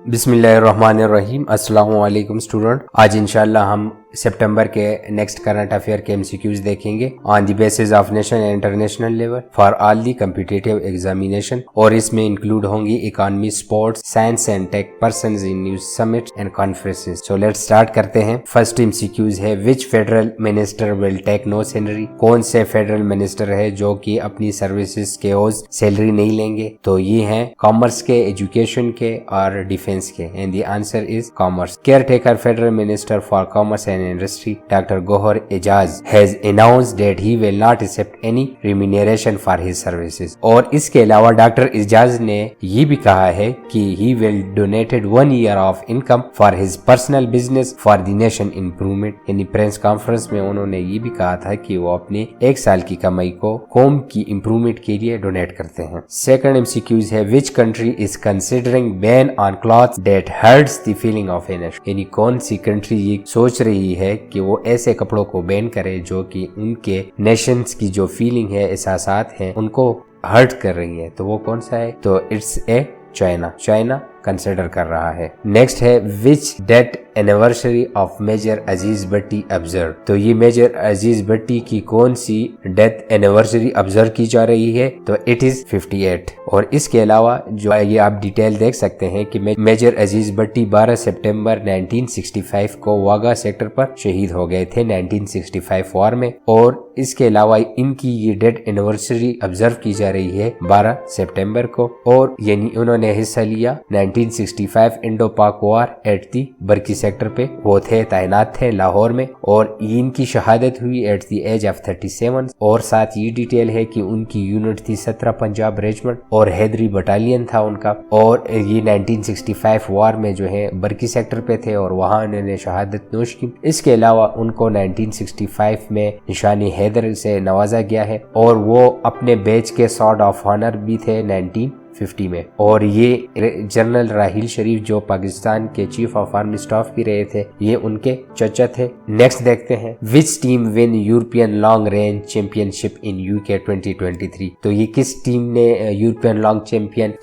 बिस्मिल्लाहिर्रहमानिर्रहीम। अस्सलामु अलैकुम स्टूडेंट। आज इंशाल्लाह हम सितंबर के नेक्स्ट करंट अफेयर के एमसीक्यूज देखेंगे on the basis of national and international level for all the competitive examination, और इसमें इंक्लूड होंगी economy, sports, science and tech, persons in news, summit and conferences. So let's start करते हैं। First MCQs है which federal minister will take no salary. कौन से federal minister है जो कि अपनी सर्विसेज के ओज सैलरी नहीं लेंगे? तो ये हैं कॉमर्स के, एजुकेशन के और डिफेंस के, and the answer is commerce. Caretaker federal minister for commerce and industry doctor Gauhar Ejaz has announced that he will not accept any remuneration for his services. और इसके अलावा डॉक्टर एजाज ने ये भी कहा है कि he will donated 1 year of income for his personal business for the nation improvement. यानी प्रेस कॉन्फ्रेंस में उन्होंने ये भी कहा था कि वो अपने 1 साल की कमाई को कौम की इंप्रूवमेंट के लिए डोनेट करते हैं। सेकंड एमसीक्यूज है which country is considering ban on clothes that hurts the feeling of a nation. यानी कौन सी कंट्री ये सोच रही है कि वो ऐसे कपड़ों को बैन करे जो कि उनके नेशंस की जो फीलिंग है, एहसासात हैं, उनको हर्ट कर रही है। तो वो कौन सा है? तो इट्स ए चाइना कंसिडर कर रहा है। नेक्स्ट है which death anniversary of major Aziz Bhatti observe. तो ये मेजर अजीज भट्टी की कौन सी डेथ एनिवर्सरी ऑब्जर्व की जा रही है? तो इट इज 58। और इसके अलावा जो ये आप डिटेल देख सकते हैं कि मेजर अजीज भट्टी 12 सितंबर 1965 को वाघा सेक्टर पर शहीद हो गए थे 1965 वॉर में। और इसके अलावा इनकी ये डेथ एनिवर्सरी ऑब्जर्व की जा रही है 12 सितंबर को। और यानी उन्होंने हिस्सा लिया 1965 इंडो पाक war at the Bargi sector पे, वो थे, तैनात थे लाहौर में। और इनकी शहादत हुई एट द एज ऑफ 37। और साथ ये डिटेल है कि उनकी यूनिट थी 17 पंजाब रेजिमेंट और हैदरी बटालियन था उनका। और ये 1965 वॉर में जो है बरकी सेक्टर पे थे और वहां उन्होंने शहादत नोश की। इसके अलावा उनको 1965 में निशानी हैदर से नवाजा गया है और वो अपने बैच के सॉर्ड ऑफ ऑनर भी थे 1950 में। और ये जनरल राहिल शरीफ जो पाकिस्तान के चीफ ऑफ आर्मी स्टाफ भी रहे थे, ये उनके चचा थे। नेक्स्ट देखते हैं which team win European long range championship in UK 2023। तो ये किस टीम ने यूरोपियन लॉन्ग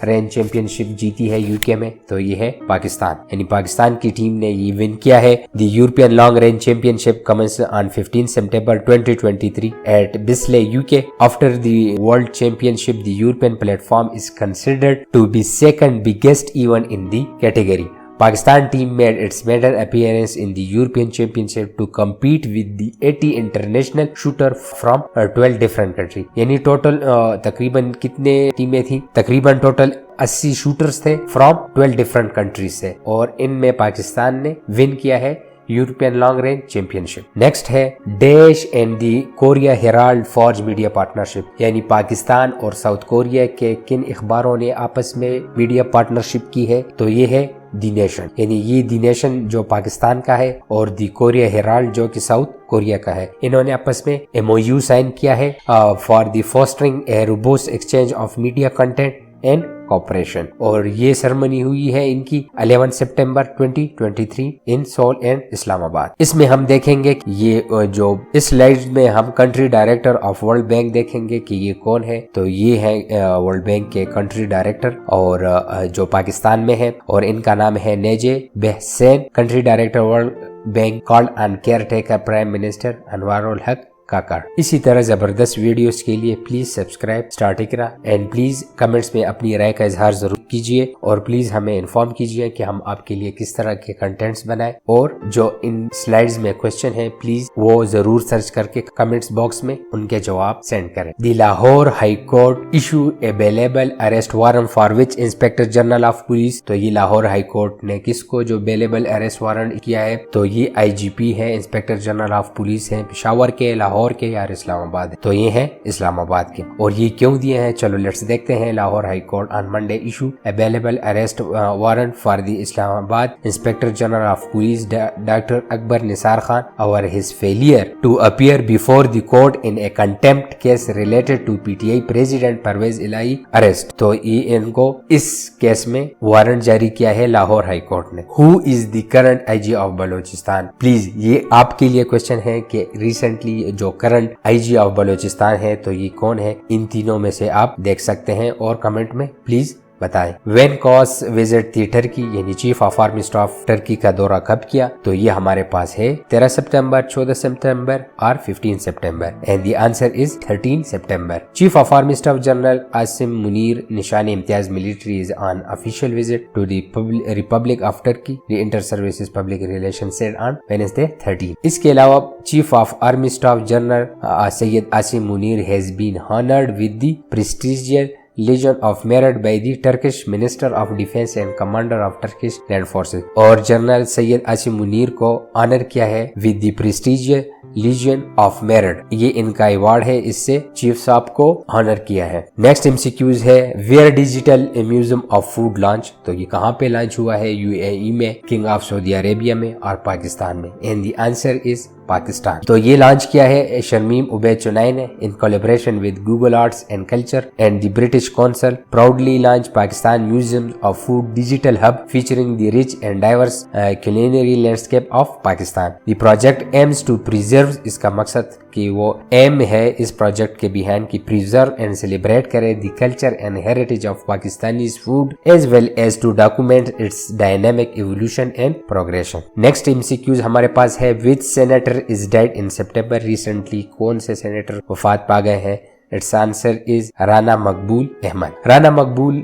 रेंज चैंपियनशिप जीती है यूके में? तो ये है पाकिस्तान। यानी पाकिस्तान की टीम ने ये विन किया है। The European long range championship commence on 15 सितंबर 2023 at Bisley UK. After the world championship the European platform is considered to be second biggest event in the category. Pakistan team made its maiden appearance in the European Championship to compete with the 80 international shooter from 12 different countries. यानी total तकरीबन कितने टीमें थी? तकरीबन total 80 shooters थे from 12 different countries से, और इनमें पाकिस्तान ने विन किया है European long range championship. Next है dash and the Korea Herald forge media partnership. यानी पाकिस्तान और साउथ कोरिया के किन अखबारों ने आपस में मीडिया पार्टनरशिप की है? तो ये है दी नेशन। यानी ये दी नेशन जो पाकिस्तान का है और दी कोरिया हेराल्ड जो कि साउथ कोरिया का है। इन्होंने आपस में MOU साइन किया है for the fostering A robust exchange of media content and cooperation. और ये सेरेमनी हुई है इनकी 11 सितंबर 2023 इन सोल एंड इस्लामाबाद। इसमें हम देखेंगे कि ये जो इस स्लाइड में हम country director of world bank देखेंगे कि ये कौन है। तो ये है वर्ल्ड बैंक के कंट्री डायरेक्टर और जो पाकिस्तान में है, और इनका नाम है Najy Benhassine. Country director world bank called on caretaker prime minister Anwaarul Haq Kakar. इसी तरह जबरदस्त वीडियोस के लिए please subscribe start Iqra, and please comments में अपनी राय का इजहार जरूर कीजिए, और प्लीज हमें इन्फॉर्म कीजिए कि हम आपके लिए किस तरह के कंटेंट्स बनाएं। और जो इन स्लाइड्स में क्वेश्चन है प्लीज वो जरूर सर्च करके कमेंट्स बॉक्स में उनके जवाब सेंड करें। The Lahore high court issue A bailable arrest warrant for which inspector general of police. तो ये लाहौर हाई कोर्ट ने किसको जो बेलेबल अरेस्ट वारंट किया है? तो ये IGP है, इंस्पेक्टर जनरल ऑफ पुलिस है, पेशावर के, लाहौर के यार इस्लामाबाद। तो ये है इस्लामाबाद के। और ये क्यों दिए हैं? चलो लेट्स देखते हैं। Lahore high court on Monday issue available arrest warrant for the Islamabad inspector general of police doctor Akbar Nisar Khan और his failure to appear before the court in a contempt case related to PTI president Parvez Elahi arrest. तो ये इनको इस case में warrant जारी किया है Lahore high court ने। Who is the current IG of Balochistan? Please ये आपके लिए क्वेश्चन है कि रिसेंटली जो करंट IG ऑफ बलोचिस्तान है तो ये कौन है? इन तीनों में से आप देख सकते हैं और कमेंट में प्लीज बताएं। When COAS visit the Turkey, यानी chief of army staff Turkey का दौरा कब किया, तो ये हमारे पास है 13 सितंबर, 14 सितंबर और 15 सितंबर, एंड द आंसर इज 13 सितंबर। Chief of army staff general Asim Munir Nishan Imtiaz military is on official visit to the republic of Turkey, the inter services public relation said on Wednesday 13। इसके अलावा chief of army staff general Syed Asim Munir has been honoured with the prestigious Legion of Merit by the Turkish Minister of Defense and Commander of Turkish Land Forces, और general Syed Asim Munir को honour किया है with the prestigious lesion of merit. ये इनका award है, इससे chief साहब को ऑनर किया है। नेक्स्ट एमसीक्यूज है where digital museum of food launch, तो ये कहाँ पे लॉन्च हुआ है, यूएई में, किंग ऑफ सऊदी अरेबिया में और पाकिस्तान में, and the answer is Pakistan. तो ये लॉन्च किया है शर्मीम उबैद चुनैन ने in collaboration with Google Arts and Culture and the British Council. Proudly launch Pakistan museum of food digital hub featuring the rich and diverse culinary landscape of Pakistan. The project aims to preserve, इसका मकसद कि वो M है इस project के behind की preserve and celebrate करे the culture and heritage of Pakistani food as well as to document its dynamic evolution and progression. Next MCQs हमारे पास है which senator is dead in सितंबर रिसेंटली, कौन से सेनेटर वफात पा गए हैं, इट्स आंसर इज राना मकबूल अहमद। राना मकबूल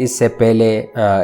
इससे पहले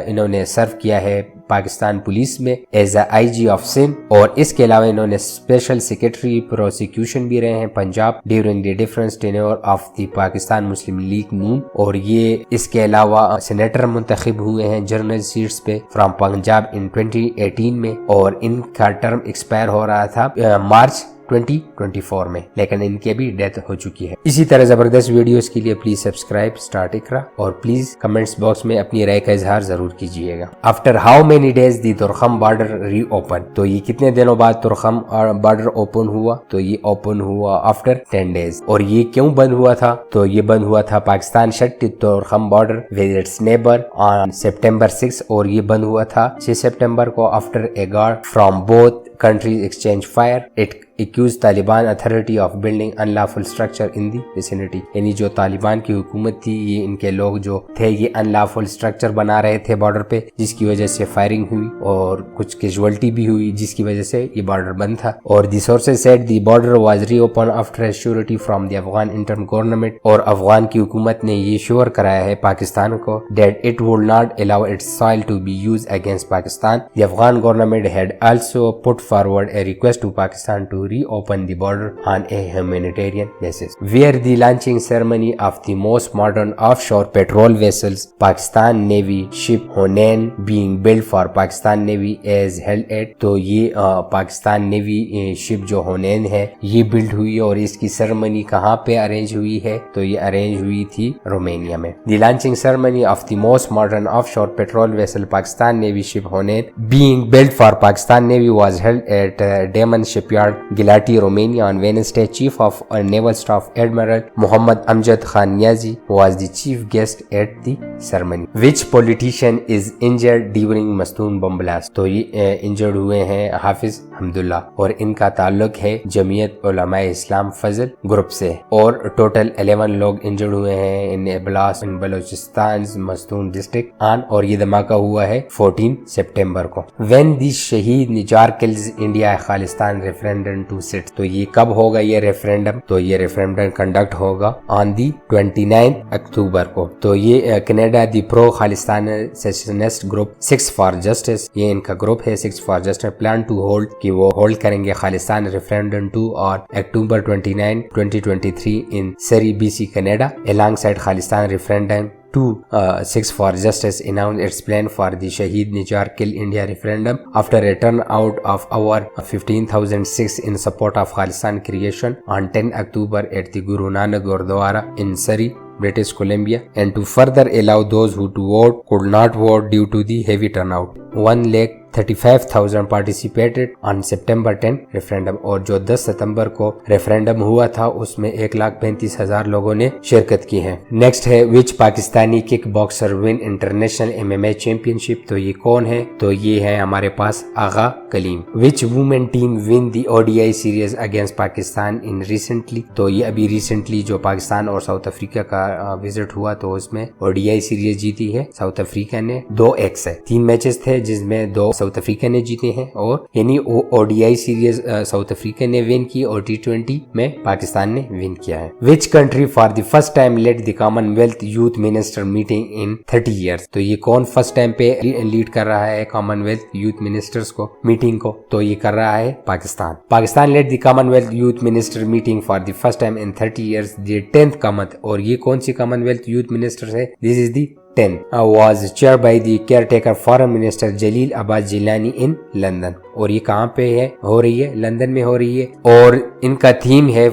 इन्होंने सर्व किया है पाकिस्तान पुलिस में एज आईजी ऑफ सिंध, और इसके अलावा इन्होंने स्पेशल सेक्रेटरी प्रोसिक्यूशन भी रहे हैं Punjab during the difference tenure of the Pakistan Muslim League Noon, और ये इसके अलावा सेनेटर मुंतखब हुए हैं जनरल सीट्स पे फ्रॉम पंजाब इन 2018 में, और इनका टर्म एक्सपायर हो रहा था मार्च 2024 में, लेकिन इनकी अभी डेथ हो चुकी है। इसी तरह जबरदस्त वीडियोस के लिए प्लीज सब्सक्राइब स्टार्ट इकरा, और प्लीज कमेंट्स बॉक्स में अपनी राय का इजहार जरूर कीजिएगा। After how many days the Torkham border reopen, तो ये कितने दिनों बाद तुरखम बॉर्डर ओपन हुआ, तो ये ओपन हुआ आफ्टर 10 डेज। और ये क्यों बंद हुआ था, तो ये बंद हुआ था Pakistan shut Torkham border with its neighbour on सितंबर 6, और ये बंद हुआ था 6 सितंबर को after a guard from both countries exchange fire. It accused Taliban authority of building unlawful structure in the vicinity. यानी जो तालिबान की हुकूमत थी, ये इनके लोग जो थे ये अनलॉफुल स्ट्रक्चर बना रहे थे बॉर्डर पे, जिसकी वजह से फायरिंग हुई और कुछ कैजुअलिटी भी हुई, जिसकी वजह से ये बॉर्डर बंद था। और the sources said the border was reopen after assurity from the Afghan interim government, और अफगान की हुकूमत ने ये श्योर कराया है पाकिस्तान को that it would not allow its soil to be used against Pakistan. The Afghan government had also put forward a request to Pakistan to reopen the border on a humanitarian basis. Where the launching ceremony of the most modern offshore patrol vessels, Pakistan Navy ship Honain being built for Pakistan Navy as held at, तो ये Pakistan navy ship जो होनैन है ये build हुई, और इसकी ceremony कहाँ पे अरेंज हुई है, तो ये अरेंज हुई थी रोमानिया में। The launching ceremony of the most modern offshore patrol vessel Pakistan Navy ship Honain being built for Pakistan Navy was held at Daman Shipyard, Gilati, Romania on Wednesday. Chief of Naval Staff Admiral Muhammad Amjad Khan Niazi was the chief guest at the ceremony. Which politician is injured during Mastoon bomb blast? तो ये injured हुए हैं हाफिज हमदुल्ला, और इनका ताल्लुक है जमीयत उलमाए इस्लाम फजल group से, और टोटल 11 लोग इंजर्ड हुए हैं in blast in Balochistan Mastung district on, और ये धमाका हुआ है 14 सितंबर को। When the शहीद Nijjar kills India Khalistan referendum to sit, तो ये कब होगा ये रेफरेंडम, तो ये रेफरेंडम कंडक्ट होगा ऑन दी 29 अक्टूबर को। तो ये Canada the pro Khalistan secessionist group 6 for justice, ये इनका ग्रुप है 6 for justice, plan to hold कि वो होल्ड करेंगे खालिस्तान रेफरेंडम 2 और अक्टूबर 29, 2023 इन सरी BC Canada along side Khalistan referendum 6 for Justice announced its plan for the Shaheed Nijar Kill India referendum after a turnout of over 15,006 in support of Khalistan creation on 10 October at the Guru Nanak Gurdwara in Surrey, British Columbia, and to further allow those who to vote could not vote due to the heavy turnout. 1 35,000 participated on September 10 referendum, और जो 10 सितंबर को referendum हुआ था उसमें 1,35,000 लोगों ने शिरकत की है। नेक्स्ट है which Pakistani kick boxer win international MMA championship, तो ये कौन है, तो ये है हमारे पास Agha Kaleem. Which women team win the ODI series against Pakistan in recently, तो ये अभी रिसेंटली जो पाकिस्तान और साउथ अफ्रीका का विजिट हुआ तो उसमें ODI सीरीज जीती है साउथ अफ्रीका ने 2-1 से। 3 मैचेस थे जिसमें 2 साउथ अफ्रीका ने जीते हैं, और यानी ODI सीरीज साउथ अफ्रीका ने विन की और T20 में पाकिस्तान ने विन किया है। Which country for the first time led the Commonwealth youth minister meeting in 30 years, तो ये कौन फर्स्ट टाइम पे लीड कर रहा है कॉमनवेल्थ यूथ मिनिस्टर्स को मीटिंग को, तो ये कर रहा है Pakistan. Pakistan led the Commonwealth youth minister meeting for the first time in 30 years the 10th common, और ये कौन सी कॉमनवेल्थ यूथ मिनिस्टर्स है, this is the 10 was chaired by the caretaker foreign minister Jalil Abbas Jilani in London, और ये कहाँ पे है, हो रही है लंदन में हो रही है, और इनका थीम है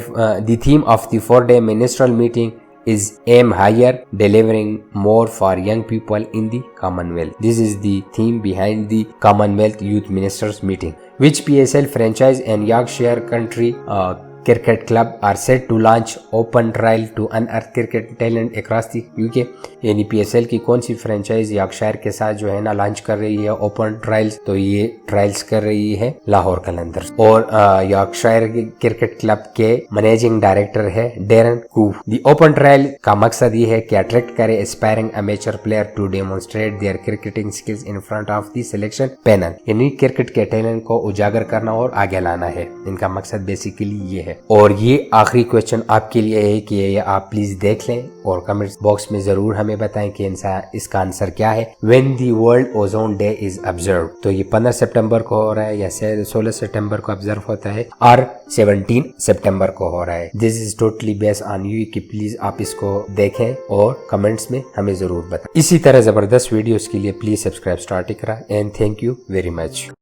the theme of the 4-day ministerial meeting is aim higher delivering more for young people in the Commonwealth. This is the theme behind the Commonwealth Youth Ministers meeting. Which PSL franchise and Yorkshire country cricket club are set to launch open trial to unearth cricket talent across the UK, यानी PSL की कौन सी franchise Yorkshire के साथ जो है ना launch कर रही है ओपन ट्रायल्स, तो ये ट्रायल्स कर रही है लाहौर कलंदर्स, और यॉर्कशायर क्रिकेट क्लब के मैनेजिंग डायरेक्टर है Darren Gough. The open trial का मकसद ये है कि अट्रैक्ट करे aspiring amateur player to demonstrate their cricketing skills in front of the selection panel, यानी क्रिकेट के टैलेंट को उजागर करना और आगे लाना है, इनका मकसद बेसिकली ये है। और ये आखिरी क्वेश्चन आपके लिए है कि ये आप प्लीज देख लें और कमेंट बॉक्स में जरूर हमें बताएं कि इसका आंसर क्या है। When the world ozone day is observe, तो ये 15 सितंबर को हो रहा है या 16 सितंबर को ऑब्जर्व होता है, और 17 सितंबर को हो रहा है। This is totally based on you कि प्लीज आप इसको देखें और कमेंट्स में हमें जरूर बताएं। इसी तरह जबरदस्त वीडियोस के लिए please subscribe start Iqra, and thank you very much.